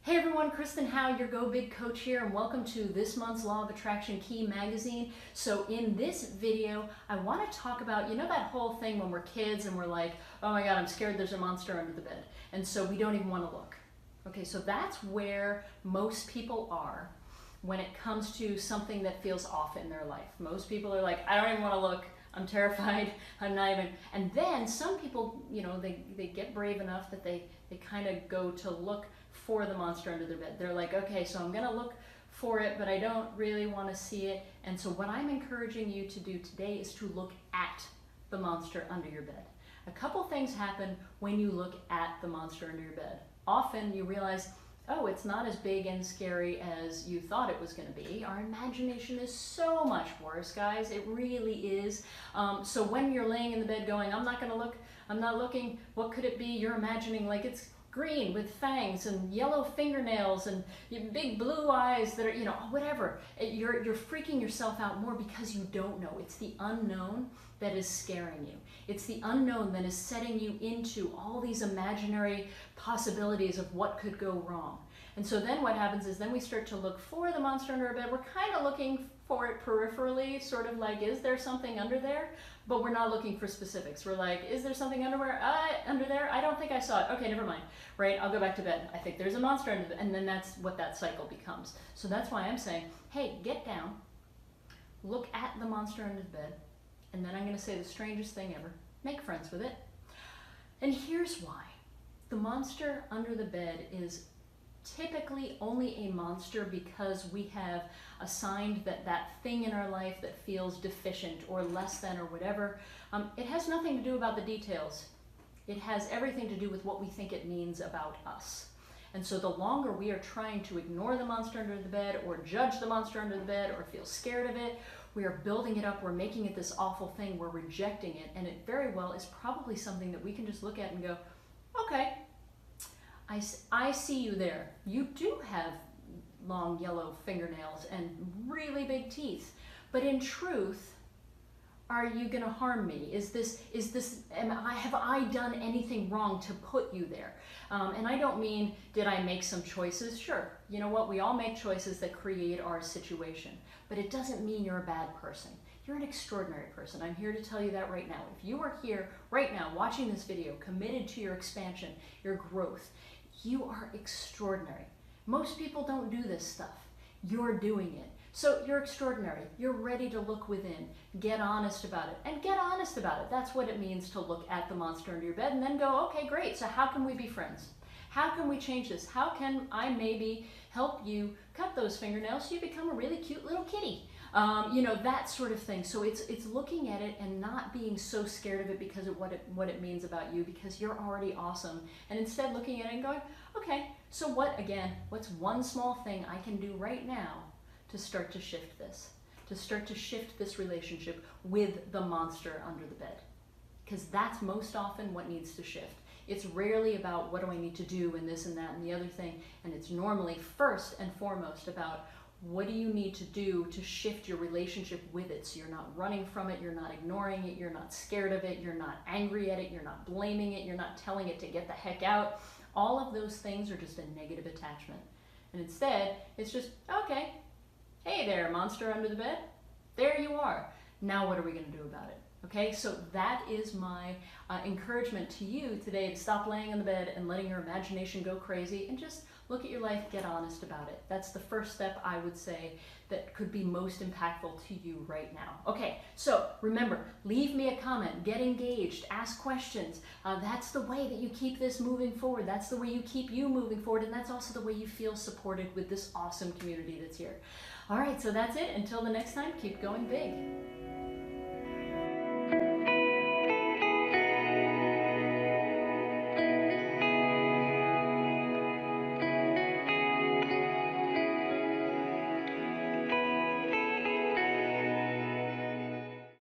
Hey everyone, Kristen Howe, your Go Big coach here, and welcome to this month's Law of Attraction Key magazine. So in this video, I want to talk about, that whole thing when we're kids and we're like, oh my God, I'm scared there's a monster under the bed. And so we don't even want to look. Okay, so that's where most people are when it comes to something that feels off in their life. Most people are like, I don't even want to look. I'm terrified. I'm not even. And then some people, they get brave enough that they kind of go to look for the monster under their bed. They're like, okay, so I'm going to look for it, but I don't really want to see it. And so what I'm encouraging you to do today is to look at the monster under your bed. A couple things happen when you look at the monster under your bed. Often you realize, oh, it's not as big and scary as you thought it was going to be. Our imagination is so much worse, guys. It really is. So when you're laying in the bed going, I'm not going to look, I'm not looking, what could it be? You're imagining like it's green with fangs and yellow fingernails and big blue eyes that are, whatever. You're freaking yourself out more because you don't know. It's the unknown that is scaring you. It's the unknown that is setting you into all these imaginary possibilities of what could go wrong. And so then what happens is then we start to look for the monster under our bed. We're kind of looking for it peripherally, sort of like, is there something under there? But we're not looking for specifics. We're like, is there something under there? I don't think I saw it. Okay, never mind. Right, I'll go back to bed. I think there's a monster under the, and then that's what that cycle becomes. So that's why I'm saying, hey, get down, look at the monster under the bed, and then I'm going to say the strangest thing ever. Make friends with it. And here's why. The monster under the bed is typically only a monster because we have assigned that thing in our life that feels deficient or less than or whatever. It has nothing to do about the details. It has everything to do with what we think it means about us. And so the longer we are trying to ignore the monster under the bed or judge the monster under the bed or feel scared of it, we are building it up, we're making it this awful thing, we're rejecting it, and it very well is probably something that we can just look at and go, okay, I see you there. You do have long yellow fingernails and really big teeth, but in truth, are you going to harm me? Have I done anything wrong to put you there? And I don't mean, did I make some choices? Sure. You know what? We all make choices that create our situation, but it doesn't mean you're a bad person. You're an extraordinary person. I'm here to tell you that right now. If you are here right now watching this video, committed to your expansion, your growth, you are extraordinary. Most people don't do this stuff. You're doing it. So you're extraordinary. You're ready to look within. Get honest about it. And get honest about it. That's what it means to look at the monster under your bed and then go, okay, great. So how can we be friends? How can we change this? How can I maybe help you cut those fingernails so you become a really cute little kitty? That sort of thing. So it's looking at it and not being so scared of it because of what it means about you, because you're already awesome. And instead looking at it and going, okay, so what's one small thing I can do right now to start to shift this, relationship with the monster under the bed? Because that's most often what needs to shift. It's rarely about what do I need to do and this and that and the other thing. And it's normally first and foremost about what do you need to do to shift your relationship with it, so you're not running from it, you're not ignoring it, you're not scared of it, you're not angry at it, you're not blaming it, you're not telling it to get the heck out. All of those things are just a negative attachment. And instead, it's just, okay, hey there, monster under the bed. There you are. Now what are we going to do about it? Okay, so that is my encouragement to you today, to stop laying in the bed and letting your imagination go crazy and just look at your life, get honest about it. That's the first step, I would say, that could be most impactful to you right now. Okay, so remember, leave me a comment, get engaged, ask questions. That's the way that you keep this moving forward. That's the way you keep you moving forward, and that's also the way you feel supported with this awesome community that's here. All right, so that's it. Until the next time, keep going big.